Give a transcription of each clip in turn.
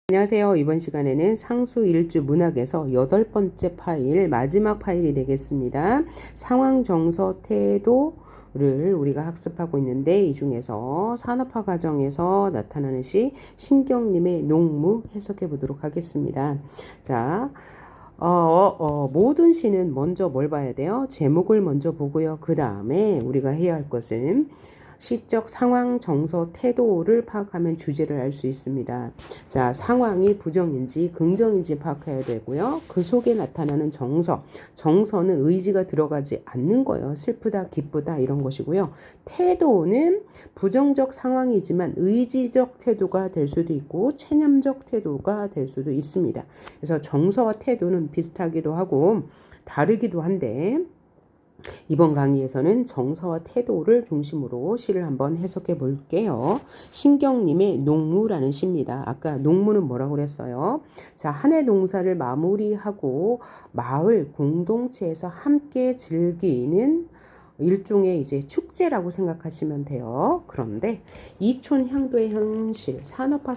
안녕하세요. 이번 시간에는 상수 일주 문학에서 8번째 파일, 마지막 파일이 되겠습니다. 상황, 정서, 태도를 우리가 학습하고 있는데 이 중에서 산업화 과정에서 나타나는 시 신경림의 농무 해석해 보도록 하겠습니다. 자, 모든 시는 먼저 뭘 봐야 돼요? 제목을 먼저 보고요. 그 다음에 우리가 해야 할 것은 시적 상황, 정서, 태도를 파악하면 주제를 알 수 있습니다. 자, 상황이 부정인지 긍정인지 파악해야 되고요. 그 속에 나타나는 정서, 정서는 의지가 들어가지 않는 거예요. 슬프다, 기쁘다 이런 것이고요. 태도는 부정적 상황이지만 의지적 태도가 될 수도 있고 체념적 태도가 될 수도 있습니다. 그래서 정서와 태도는 비슷하기도 하고 다르기도 한데 이번 강의에서는 정서와 태도를 중심으로 시를 한번 해석해 볼게요. 신경님의 농무라는 시입니다. 아까 농무는 뭐라고 그랬어요? 자, 한 해 농사를 마무리하고 마을 공동체에서 함께 즐기는 일종의 이제 축제라고 생각하시면 돼요. 그런데 이촌 향도의 현실, 산업화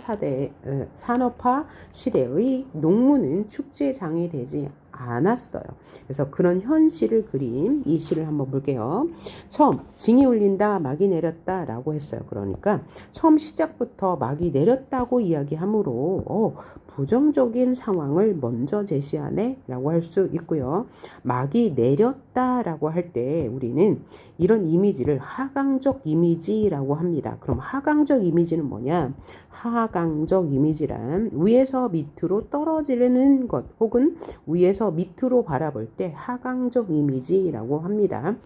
시대의 농무는 축제장이 되지 않았어요. 그래서 그런 현실을 그린 이 시를 한번 볼게요. 처음 징이 울린다, 막이 내렸다 라고 했어요. 그러니까 처음 시작부터 막이 내렸다고 이야기하므로 부정적인 상황을 먼저 제시하네 라고 할 수 있고요. 막이 내렸다라고 할 때 우리는 이런 이미지를 하강적 이미지라고 합니다. 그럼 하강적 이미지는 뭐냐? 하강적 이미지란 위에서 밑으로 떨어지는 것 혹은 위에서 밑으로 바라볼 때 하강적 이미지라고 합니다.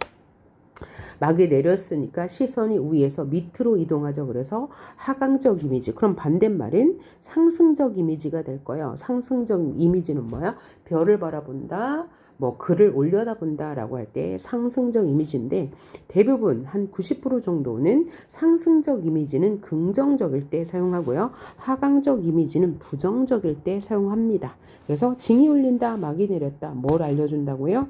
막이 내렸으니까 시선이 위에서 밑으로 이동하죠. 그래서 하강적 이미지. 그럼 반대말은 상승적 이미지가 될 거예요. 상승적 이미지는 뭐야? 별을 바라본다. 뭐 글을 올려다본다 라고 할 때 상승적 이미지인데 대부분 한 90% 정도는 상승적 이미지는 긍정적일 때 사용하고요. 하강적 이미지는 부정적일 때 사용합니다. 그래서 징이 울린다, 막이 내렸다. 뭘 알려준다고요?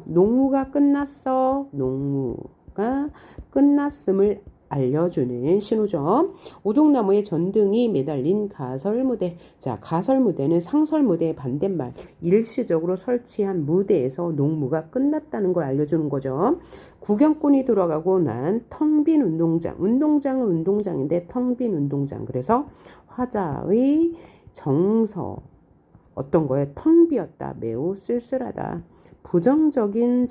농무가 끝났어. 농무가 끝났음을 알려주는 신호죠. 오동나무에 전등이 매달린 가설무대. 자, 가설무대는 상설무대의 반대말. 일시적으로 설치한 무대에서 농무가 끝났다는 걸 알려주는 거죠. 구경꾼이 돌아가고 난 텅 빈 운동장. 운동장은 운동장인데 텅 빈 운동장. 그래서 화자의 정서. 어떤 거에 텅 비었다. 매우 쓸쓸하다. 부정적인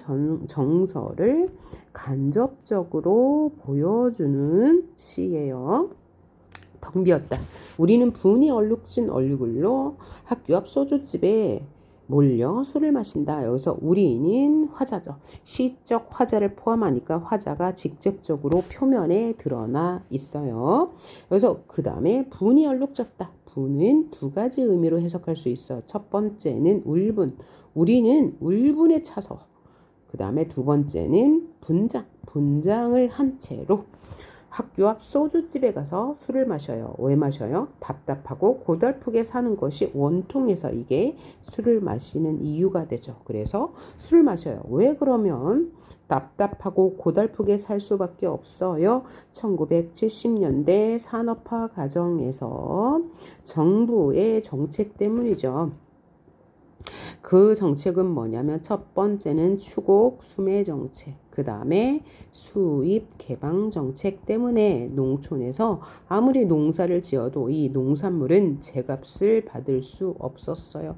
정서를 간접적으로 보여주는 시예요. 텅 비었다. 우리는 분이 얼룩진 얼굴로 학교 앞 소주집에 몰려 술을 마신다. 여기서 우리는 화자죠. 시적 화자를 포함하니까 화자가 직접적으로 표면에 드러나 있어요. 그래서 그 다음에 분이 얼룩졌다. 분은 두 가지 의미로 해석할 수 있어. 첫 번째는 울분. 우리는 울분에 차서. 그 다음에 두 번째는 분장. 분장을 한 채로 학교 앞 소주집에 가서 술을 마셔요. 왜 마셔요? 답답하고 고달프게 사는 것이 원통해서 이게 술을 마시는 이유가 되죠. 그래서 술을 마셔요. 왜 그러면 답답하고 고달프게 살 수밖에 없어요? 1970년대 산업화 과정에서 정부의 정책 때문이죠. 그 정책은 뭐냐면 첫 번째는 추곡 수매 정책, 그 다음에 수입 개방 정책 때문에 농촌에서 아무리 농사를 지어도 이 농산물은 제값을 받을 수 없었어요.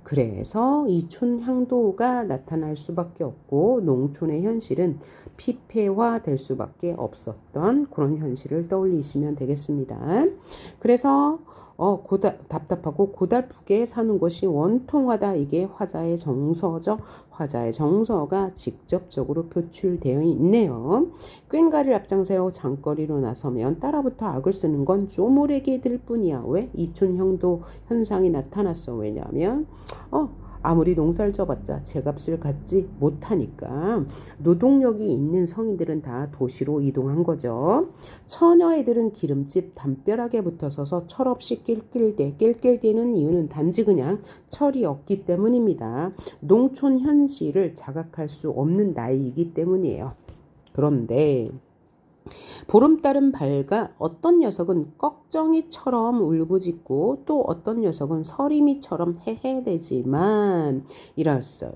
그래서 이촌 향도가 나타날 수밖에 없고 농촌의 현실은 피폐화 될 수밖에 없었던 그런 현실을 떠올리시면 되겠습니다. 그래서 답답하고 고달프게 사는 것이 원통하다. 이게 화자의 정서죠. 화자의 정서가 직접적으로 표출되어 있네요. 꽹과리를 앞장세워 장거리로 나서면 따라붙어 악을 쓰는 건 쪼무레기들 뿐이야. 왜? 이촌형도 현상이 나타났어. 왜냐하면 아무리 농사를 져봤자 제값을 갖지 못하니까 노동력이 있는 성인들은 다 도시로 이동한 거죠. 처녀애들은 기름집 담벼락에 붙어서서 철없이 낄낄대는 이유는 단지 그냥 철이 없기 때문입니다. 농촌 현실을 자각할 수 없는 나이이기 때문이에요. 그런데 보름달은 밝아 어떤 녀석은 꺽정이처럼 울부짖고 또 어떤 녀석은 서림이처럼 헤헤대지만 이랬어요.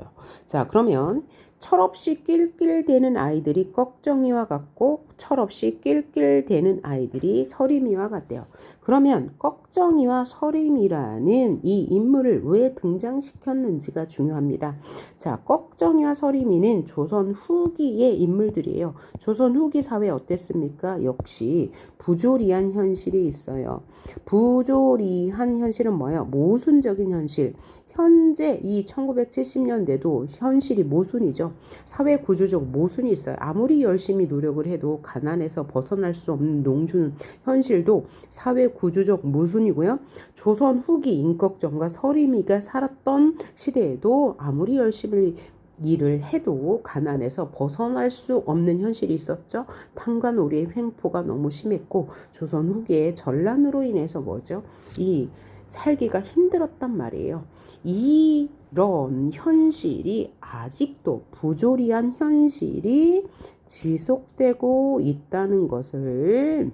자, 그러면 철없이 낄낄대는 아이들이 꺽정이와 같고 철없이 낄낄대는 아이들이 서림이와 같대요. 그러면 꺽정이와 서림이라는 이 인물을 왜 등장시켰는지가 중요합니다. 자, 꺽정이와 서림이는 조선 후기의 인물들이에요. 조선 후기 사회 어땠습니까? 역시 부조리한 현실이 있어요. 부조리한 현실은 뭐예요? 모순적인 현실. 현재 이 1970년대도 현실이 모순이죠. 사회 구조적 모순이 있어요. 아무리 열심히 노력을 해도 가난에서 벗어날 수 없는 농촌 현실도 사회 구조적 모순이고요. 조선 후기 임꺽정과 서림이가 살았던 시대에도 아무리 열심히 일을 해도 가난에서 벗어날 수 없는 현실이 있었죠. 탄관오리의 횡포가 너무 심했고 조선 후기의 전란으로 인해서 뭐죠? 이 살기가 힘들었단 말이에요. 이런 현실이 아직도 부조리한 현실이 지속되고 있다는 것을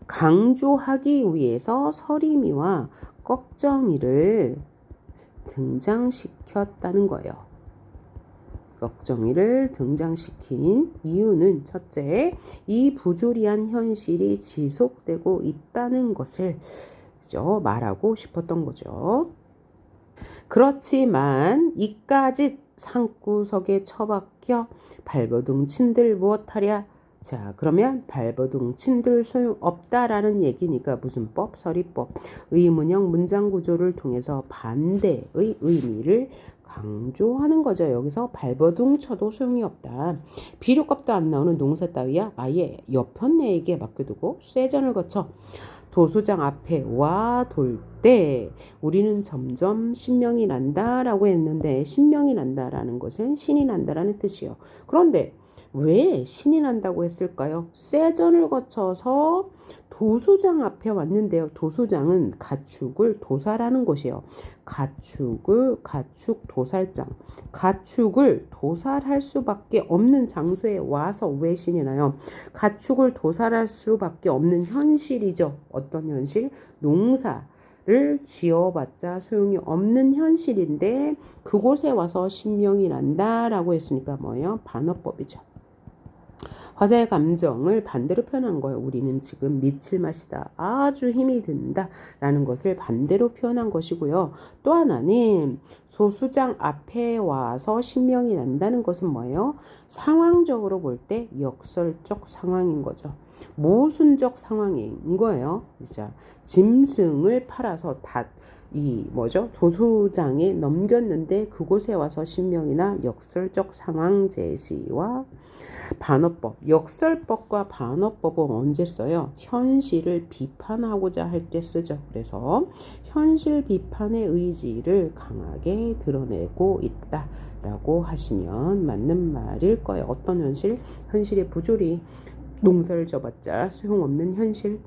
강조하기 위해서 서림이와 꺽정이를 등장시켰다는 거예요. 꺽정이를 등장시킨 이유는 첫째, 이 부조리한 현실이 지속되고 있다는 것을 말하고 싶었던 거죠. 그렇지만 이까짓 산구석에 처박혀 발버둥 친들 무엇하랴. 자, 그러면 발버둥 친들 소용없다라는 얘기니까 무슨 법? 서리법. 의문형 문장 구조를 통해서 반대의 의미를 강조하는 거죠. 여기서 발버둥 쳐도 소용이 없다. 비료값도 안 나오는 농사 따위야 아예 여편네에게 맡겨두고 쇠전을 거쳐 도수장 앞에 와 돌 때 우리는 점점 신명이 난다라고 했는데 신명이 난다라는 것은 신이 난다라는 뜻이요. 그런데 왜 신이 난다고 했을까요? 쇠전을 거쳐서 도수장 앞에 왔는데요. 도수장은 가축을 도살하는 곳이에요. 가축 도살장. 가축을 도살할 수밖에 없는 장소에 와서 왜 신이 나요? 가축을 도살할 수밖에 없는 현실이죠. 어떤 현실? 농사를 지어봤자 소용이 없는 현실인데 그곳에 와서 신명이 난다라고 했으니까 뭐예요? 반어법이죠. 화자의 감정을 반대로 표현한 거예요. 우리는 지금 미칠 맛이다. 아주 힘이 든다. 라는 것을 반대로 표현한 것이고요. 또 하나는 소수장 앞에 와서 신명이 난다는 것은 뭐예요? 상황적으로 볼 때 역설적 상황인 거죠. 모순적 상황인 거예요. 자, 짐승을 팔아서 도수장에 넘겼는데 그곳에 와서 신명이나 역설적 상황 제시와 반어법, 역설법과 반어법은 언제 써요? 현실을 비판하고자 할 때 쓰죠. 그래서 현실 비판의 의지를 강하게 드러내고 있다라고 하시면 맞는 말일 거예요. 어떤 현실? 현실의 부조리, 농사를 져봤자 소용없는 현실.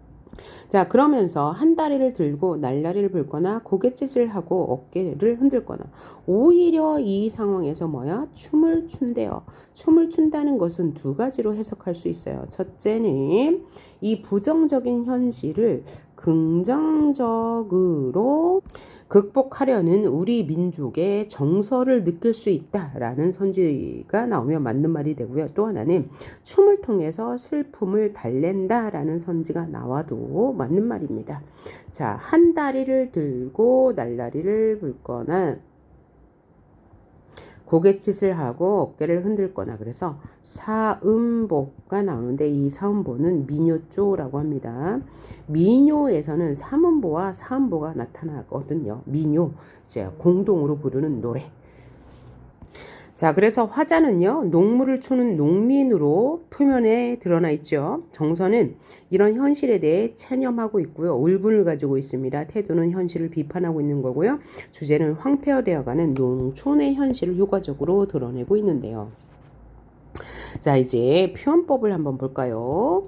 자, 그러면서 한 다리를 들고 날라리를 불거나 고갯짓을 하고 어깨를 흔들거나 오히려 이 상황에서 춤을 춘대요. 춤을 춘다는 것은 두 가지로 해석할 수 있어요. 첫째는 이 부정적인 현실을 긍정적으로 극복하려는 우리 민족의 정서를 느낄 수 있다라는 선지가 나오면 맞는 말이 되고요. 또 하나는 춤을 통해서 슬픔을 달랜다라는 선지가 나와도 맞는 말입니다. 자, 한 다리를 들고 날라리를 불거나 고갯짓을 하고 어깨를 흔들거나 그래서 사음보가 나오는데 이 사음보는 민요조라고 합니다. 민요에서는 삼음보와 사음보가 나타나거든요. 민요, 이제 공동으로 부르는 노래. 자, 그래서 화자는요, 농무를 추는 농민으로 표면에 드러나 있죠. 정서는 이런 현실에 대해 체념하고 있고요. 울분을 가지고 있습니다. 태도는 현실을 비판하고 있는 거고요. 주제는 황폐화되어가는 농촌의 현실을 효과적으로 드러내고 있는데요. 자, 이제 표현법을 한번 볼까요?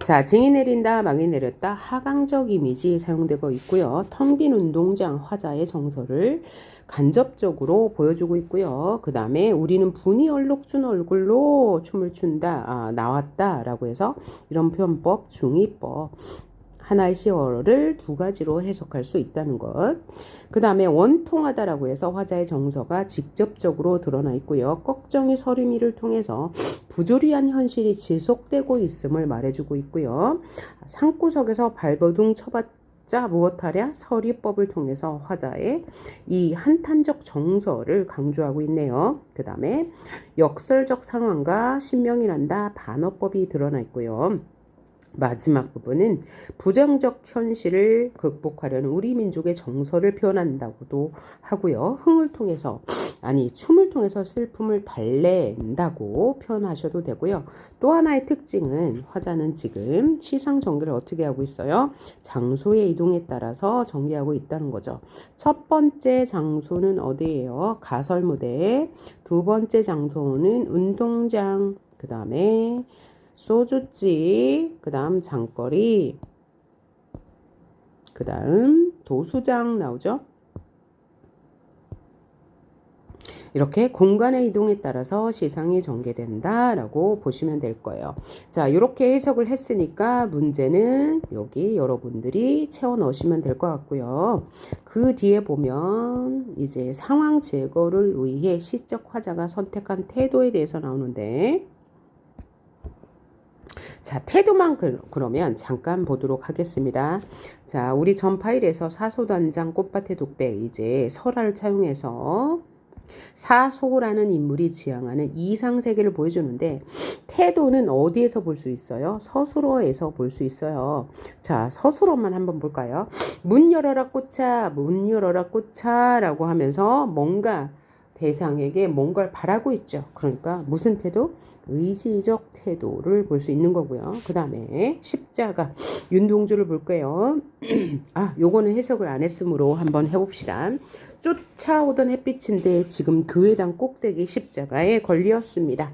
자, 징이 내린다, 막이 내렸다, 하강적 이미지 사용되고 있고요. 텅 빈 운동장 화자의 정서를 간접적으로 보여주고 있고요. 그 다음에 우리는 분이 얼룩준 얼굴로 춤을 춘다, 나왔다 라고 해서 이런 표현법, 중의법, 하나의 시어를 두 가지로 해석할 수 있다는 것. 그 다음에 원통하다라고 해서 화자의 정서가 직접적으로 드러나 있고요. 걱정이 서리미를 통해서 부조리한 현실이 지속되고 있음을 말해주고 있고요. 산구석에서 발버둥 쳐봤자 무엇하랴 서리법을 통해서 화자의 이 한탄적 정서를 강조하고 있네요. 그 다음에 역설적 상황과 신명이 난다 반어법이 드러나 있고요. 마지막 부분은 부정적 현실을 극복하려는 우리 민족의 정서를 표현한다고도 하고요. 춤을 통해서 슬픔을 달랜다고 표현하셔도 되고요. 또 하나의 특징은 화자는 지금 시상 전개를 어떻게 하고 있어요? 장소의 이동에 따라서 전개하고 있다는 거죠. 첫 번째 장소는 어디예요? 가설무대. 두 번째 장소는 운동장. 그 다음에 소주집, 그 다음 장거리, 그 다음 도수장 나오죠. 이렇게 공간의 이동에 따라서 시상이 전개된다라고 보시면 될 거예요. 자, 이렇게 해석을 했으니까 문제는 여기 여러분들이 채워 넣으시면 될 것 같고요. 그 뒤에 보면 이제 상황 제거를 위해 시적 화자가 선택한 태도에 대해서 나오는데, 자, 태도만 그러면 잠깐 보도록 하겠습니다. 자, 우리 전 파일에서 사소단장 꽃밭의 독백 이제 설화를 차용해서 사소라는 인물이 지향하는 이상세계를 보여주는데 태도는 어디에서 볼 수 있어요? 서술어에서 볼 수 있어요. 자, 서술어만 한번 볼까요? 문 열어라 꽃차, 문 열어라 꽃차 라고 하면서 뭔가 대상에게 뭔가를 바라고 있죠. 그러니까 무슨 태도? 의지적 태도를 볼 수 있는 거고요. 그 다음에 십자가 윤동주를 볼게요. 요거는 해석을 안 했으므로 한번 해봅시다. 쫓아오던 햇빛인데 지금 교회당 꼭대기 십자가에 걸렸습니다.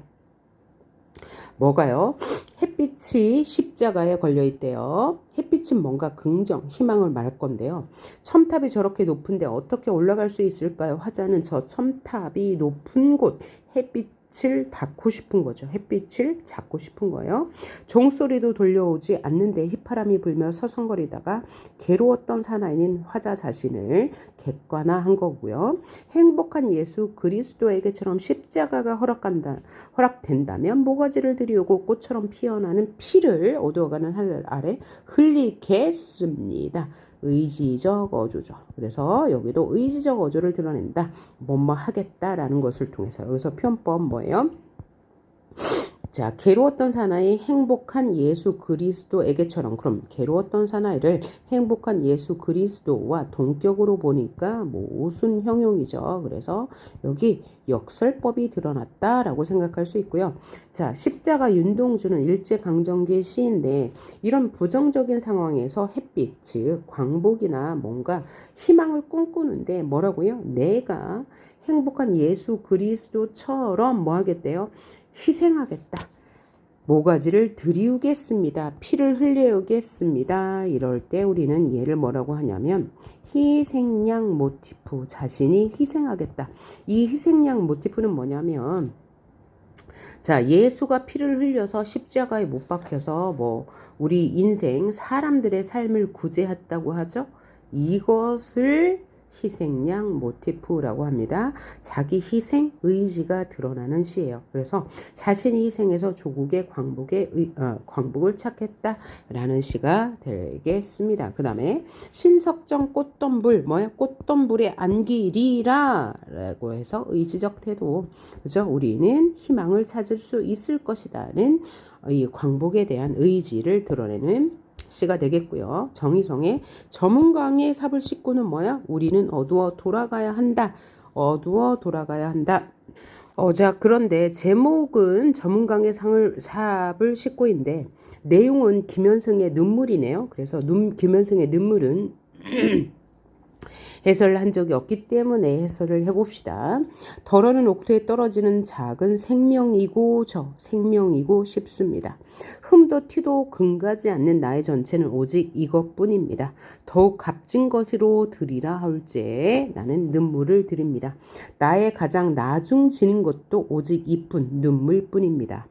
뭐가요? 햇빛이 십자가에 걸려 있대요. 햇빛은 뭔가 긍정, 희망을 말할 건데요. 첨탑이 저렇게 높은데 어떻게 올라갈 수 있을까요? 화자는 저 첨탑이 높은 곳, 햇빛을 닿고 싶은 거죠. 햇빛을 잡고 싶은 거예요. 종소리도 돌려오지 않는데 휘파람이 불며 서성거리다가 괴로웠던 사나이는 화자 자신을 객관화한 거고요. 행복한 예수 그리스도에게처럼 십자가가 허락된다면 모가지를 들이우고 꽃처럼 피어나는 피를 얻어가는 하늘 아래 흘리겠습니다. 의지적 어조죠. 그래서 여기도 의지적 어조를 드러낸다. 뭐뭐 하겠다라는 것을 통해서 여기서 표현법 뭐예요? 자, 괴로웠던 사나이 행복한 예수 그리스도에게처럼, 그럼 괴로웠던 사나이를 행복한 예수 그리스도와 동격으로 보니까 모순 형용이죠. 그래서 여기 역설법이 드러났다라고 생각할 수 있고요. 자, 십자가 윤동주는 일제강점기의 시인데 이런 부정적인 상황에서 햇빛, 즉 광복이나 뭔가 희망을 꿈꾸는데 뭐라고요? 내가 행복한 예수 그리스도처럼 뭐 하겠대요? 희생하겠다. 모가지를 들이우겠습니다. 피를 흘려오겠습니다. 이럴 때 우리는 얘를 뭐라고 하냐면 희생양 모티프, 자신이 희생하겠다. 이 희생양 모티프는 뭐냐면, 자, 예수가 피를 흘려서 십자가에 못 박혀서 우리 인생 사람들의 삶을 구제했다고 하죠. 이것을 희생양 모티프라고 합니다. 자기 희생 의지가 드러나는 시예요. 그래서 자신이 희생해서 조국의 광복을 찾겠다라는 시가 되겠습니다. 그 다음에 신석정 꽃덤불 꽃덤불에 안기리라라고 해서 의지적 태도. 그죠? 우리는 희망을 찾을 수 있을 것이다는 이 광복에 대한 의지를 드러내는 시가 되겠고요. 정희성의 저문강의 삽을 씻고는 우리는 어두워 돌아가야 한다. 어두워 돌아가야 한다. 자, 그런데 제목은 저문강의 삽을 씻고 있는데 내용은 김현승의 눈물이네요. 그래서 김현승의 눈물은 해설을 한 적이 없기 때문에 해설을 해봅시다. 덜어는 옥토에 떨어지는 작은 생명이고 생명이고 싶습니다. 흠도 티도 금가지 않는 나의 전체는 오직 이것뿐입니다. 더욱 값진 것으로 드리라 하올지에 나는 눈물을 드립니다. 나의 가장 나중 지닌 것도 오직 이뿐 눈물뿐입니다.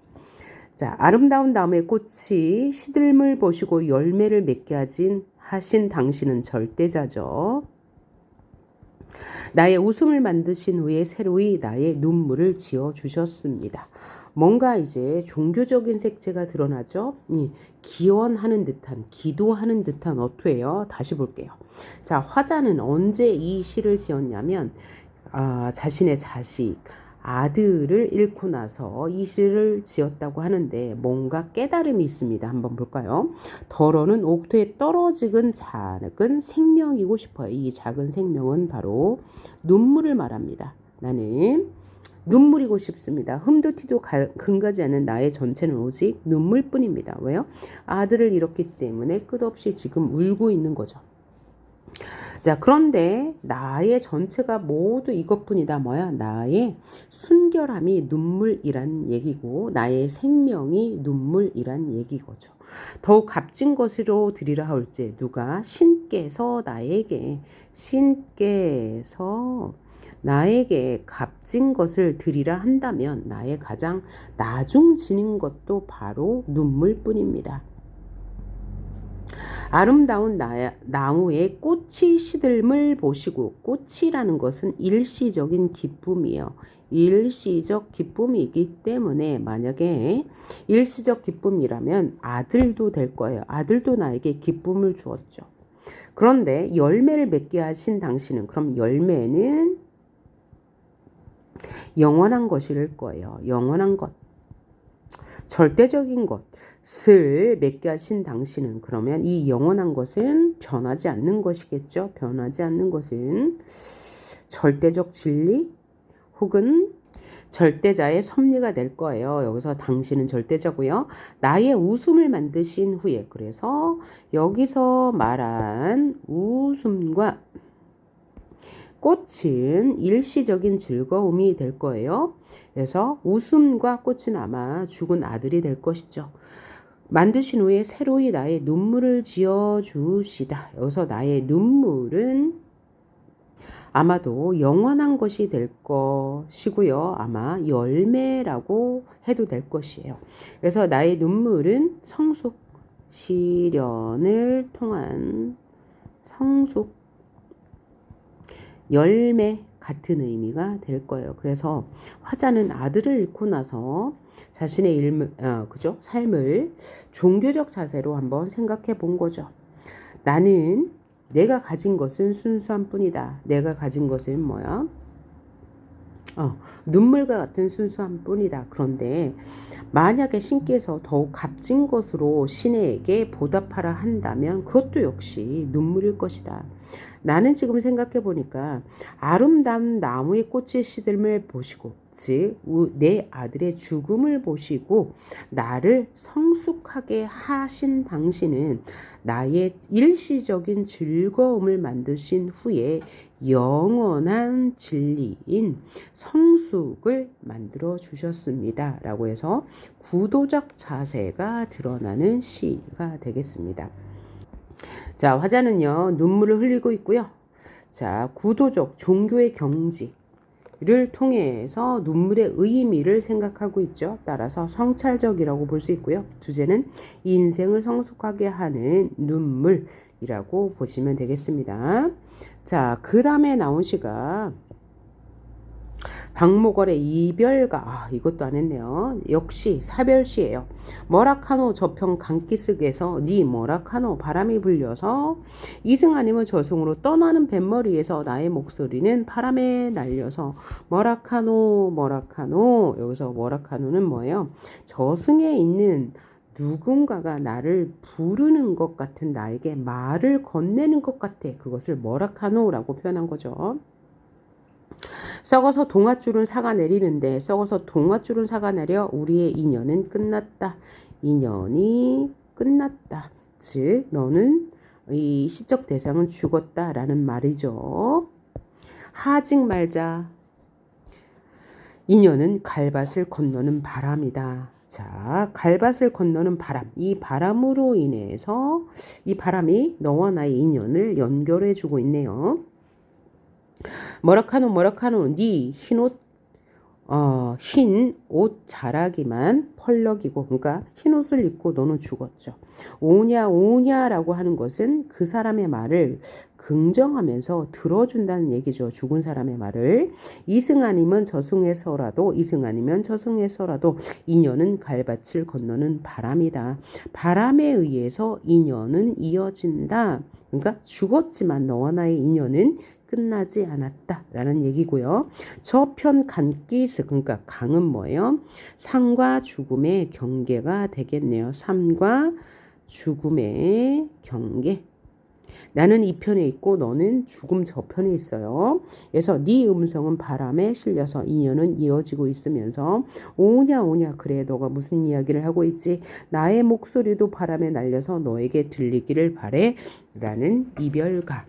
자, 아름다운 나무의 꽃이 시들물 보시고 열매를 맺게 하신 당신은 절대자죠. 나의 웃음을 만드신 후에 새로이 나의 눈물을 지어 주셨습니다. 뭔가 이제 종교적인 색채가 드러나죠. 기원하는 듯한, 기도하는 듯한 어투예요. 다시 볼게요. 자, 화자는 언제 이 시를 지었냐면 자신의 자식, 아들을 잃고 나서 이 시를 지었다고 하는데 뭔가 깨달음이 있습니다. 한번 볼까요? 덜어는 옥토에 떨어지는 작은 생명이고 싶어요. 이 작은 생명은 바로 눈물을 말합니다. 나는 눈물이고 싶습니다. 흠도 티도 금가지 않는 나의 전체는 오직 눈물뿐입니다. 왜요? 아들을 잃었기 때문에 끝없이 지금 울고 있는 거죠. 자, 그런데 나의 전체가 모두 이것뿐이다. 뭐야? 나의 순결함이 눈물이란 얘기고 나의 생명이 눈물이란 얘기거죠. 더욱 값진 것으로 드리라 할지 누가 신께서 나에게 값진 것을 드리라 한다면 나의 가장 나중 지닌 것도 바로 눈물뿐입니다. 아름다운 나무의 꽃이 시들물 보시고 꽃이라는 것은 일시적인 기쁨이에요. 일시적 기쁨이기 때문에 만약에 일시적 기쁨이라면 아들도 될 거예요. 아들도 나에게 기쁨을 주었죠. 그런데 열매를 맺게 하신 당신은 그럼 열매는 영원한 것일 거예요. 영원한 것. 절대적인 것을 맺게 하신 당신은 그러면 이 영원한 것은 변하지 않는 것이겠죠. 변하지 않는 것은 절대적 진리 혹은 절대자의 섭리가 될 거예요. 여기서 당신은 절대자고요. 나의 웃음을 만드신 후에 그래서 여기서 말한 웃음과 꽃은 일시적인 즐거움이 될 거예요. 그래서 웃음과 꽃은 아마 죽은 아들이 될 것이죠. 만드신 후에 새로이 나의 눈물을 지어주시다. 여기서 나의 눈물은 아마도 영원한 것이 될 것이고요. 아마 열매라고 해도 될 것이에요. 그래서 나의 눈물은 성숙, 시련을 통한 성숙, 열매 같은 의미가 될 거예요. 그래서 화자는 아들을 잃고 나서 자신의 삶을 종교적 자세로 한번 생각해 본 거죠. 나는 내가 가진 것은 순수한 뿐이다. 내가 가진 것은 뭐야? 눈물과 같은 순수한 뿐이다. 그런데 만약에 신께서 더욱 값진 것으로 신에게 보답하라 한다면 그것도 역시 눈물일 것이다. 나는 지금 생각해 보니까 아름다운 나무의 꽃의 시들을 보시고 즉 내 아들의 죽음을 보시고 나를 성숙하게 하신 당신은 나의 일시적인 즐거움을 만드신 후에 영원한 진리인 성숙을 만들어 주셨습니다. 라고 해서 구도적 자세가 드러나는 시가 되겠습니다. 자, 화자는요, 눈물을 흘리고 있고요. 자, 구도적 종교의 경지를 통해서 눈물의 의미를 생각하고 있죠. 따라서 성찰적이라고 볼 수 있고요. 주제는 인생을 성숙하게 하는 눈물이라고 보시면 되겠습니다. 자, 그 다음에 나온 시가 박목월의 이별가. 이것도 안 했네요. 역시 사별시예요. 뭐라카노 저평 강기슭에서 니 뭐라카노 바람이 불려서 이승 아니면 저승으로 떠나는 뱃머리에서 나의 목소리는 바람에 날려서 뭐라카노. 여기서 뭐라카노는 뭐예요? 저승에 있는 누군가가 나를 부르는 것 같은 나에게 말을 건네는 것 같아. 그것을 뭐라카노라고 표현한 거죠. 썩어서 동아줄은 사가 내리는데 썩어서 동아줄은 사가 내려 우리의 인연은 끝났다. 인연이 끝났다. 즉 너는 이 시적 대상은 죽었다라는 말이죠. 하직 말자. 인연은 갈밭을 건너는 바람이다. 자, 갈밭을 건너는 바람. 이 바람으로 인해서 이 바람이 너와 나의 인연을 연결해 주고 있네요. 뭐라카노 네 흰 옷 자라기만 펄럭이고, 그러니까 흰 옷을 입고 너는 죽었죠. 오냐라고 하는 것은 그 사람의 말을 긍정하면서 들어준다는 얘기죠. 죽은 사람의 말을. 이승 아니면 저승에서라도 인연은 갈밭을 건너는 바람이다. 바람에 의해서 인연은 이어진다. 그러니까 죽었지만 너와 나의 인연은 끝나지 않았다라는 얘기고요. 저편 간기스, 그러니까 강은 뭐예요? 삶과 죽음의 경계가 되겠네요. 삶과 죽음의 경계. 나는 이 편에 있고 너는 죽음 저편에 있어요. 그래서 네 음성은 바람에 실려서 인연은 이어지고 있으면서 오냐 그래 너가 무슨 이야기를 하고 있지? 나의 목소리도 바람에 날려서 너에게 들리기를 바래 라는 이별가였습니다.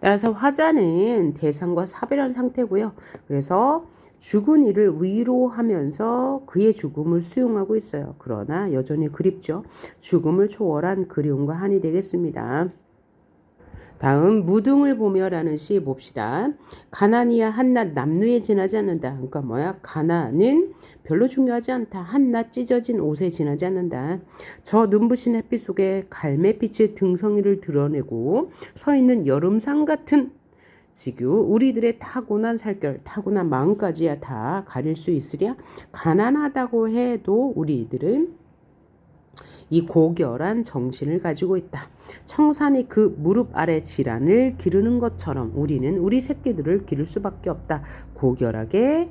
따라서 화자는 대상과 사별한 상태고요. 그래서 죽은 이를 위로하면서 그의 죽음을 수용하고 있어요. 그러나 여전히 그립죠. 죽음을 초월한 그리움과 한이 되겠습니다. 다음 무등을 보며라는 시 봅시다. 가난이야 한낱 남루에 지나지 않는다. 그러니까 뭐야? 가난은 별로 중요하지 않다. 한낱 찢어진 옷에 지나지 않는다. 저 눈부신 햇빛 속에 갈매빛의 등성이를 드러내고 서 있는 여름상 같은 지규, 우리들의 타고난 살결, 타고난 마음까지야 다 가릴 수 있으랴. 가난하다고 해도 우리들은 이 고결한 정신을 가지고 있다. 청산이 그 무릎 아래 질환을 기르는 것처럼 우리는 우리 새끼들을 기를 수밖에 없다. 고결하게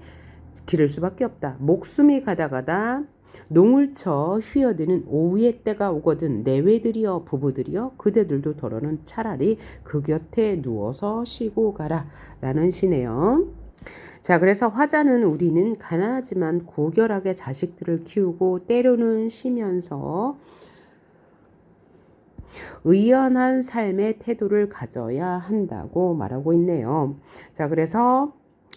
기를 수밖에 없다. 목숨이 가다 농을 쳐 휘어드는 오후의 때가 오거든 내외들이여 부부들이여 그대들도 더러는 차라리 그 곁에 누워서 쉬고 가라 라는 시네요. 자, 그래서 화자는 우리는 가난하지만 고결하게 자식들을 키우고 때로는 쉬면서 의연한 삶의 태도를 가져야 한다고 말하고 있네요. 자, 그래서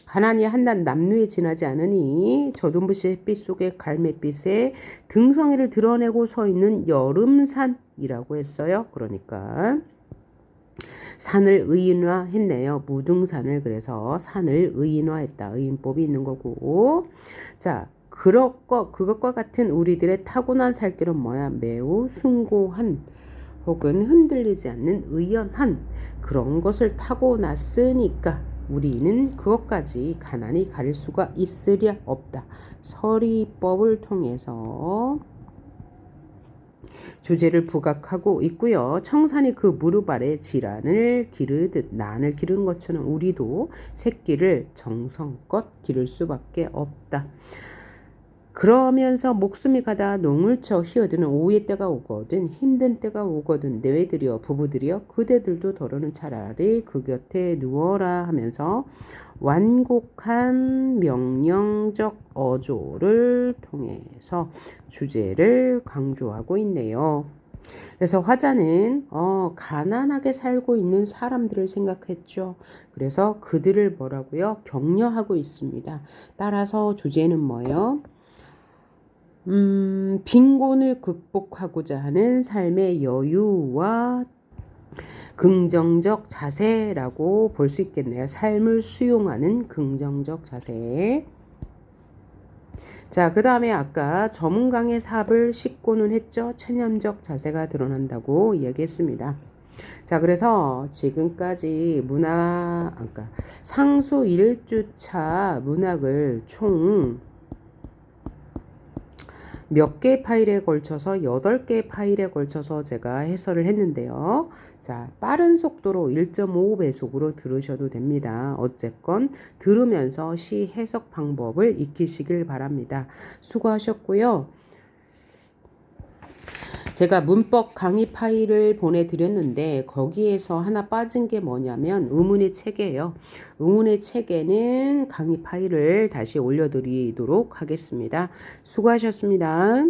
가난이 한낱 남루에 지나지 않으니 저 눈부신 햇빛 속에 갈매빛에 등성이를 드러내고 서 있는 여름산이라고 했어요. 그러니까 산을 의인화했네요. 무등산을. 그래서 산을 의인화했다. 의인법이 있는 거고. 자, 그것과 같은 우리들의 타고난 살길은 뭐야? 매우 숭고한 혹은 흔들리지 않는 의연한 그런 것을 타고났으니까 우리는 그것까지 가난히 가릴 수가 있으랴 없다. 서리법을 통해서 주제를 부각하고 있고요. 청산이 그 무릎 아래 질환을 기르듯 난을 기르는 것처럼 우리도 새끼를 정성껏 기를 수밖에 없다. 그러면서 목숨이 가다 농을 쳐 휘어드는 오후의 때가 오거든 힘든 때가 오거든 내외들이여 부부들이여 그대들도 더러는 차라리 그 곁에 누워라 하면서 완곡한 명령적 어조를 통해서 주제를 강조하고 있네요. 그래서 화자는 가난하게 살고 있는 사람들을 생각했죠. 그래서 그들을 뭐라고요? 격려하고 있습니다. 따라서 주제는 뭐예요? 빈곤을 극복하고자 하는 삶의 여유와 긍정적 자세라고 볼 수 있겠네요. 삶을 수용하는 긍정적 자세. 자, 그 다음에 아까 저문강의 삽을 씻고는 했죠. 체념적 자세가 드러난다고 이야기했습니다. 자, 그래서 지금까지 상수 1주차 문학을 총 몇 개의 파일에 걸쳐서 8개의 파일에 걸쳐서 제가 해설을 했는데요. 자, 빠른 속도로 1.5배속으로 들으셔도 됩니다. 어쨌건 들으면서 시 해석 방법을 익히시길 바랍니다. 수고하셨고요. 제가 문법 강의 파일을 보내드렸는데 거기에서 하나 빠진 게 뭐냐면 의문의 체계예요. 의문의 체계는 강의 파일을 다시 올려드리도록 하겠습니다. 수고하셨습니다.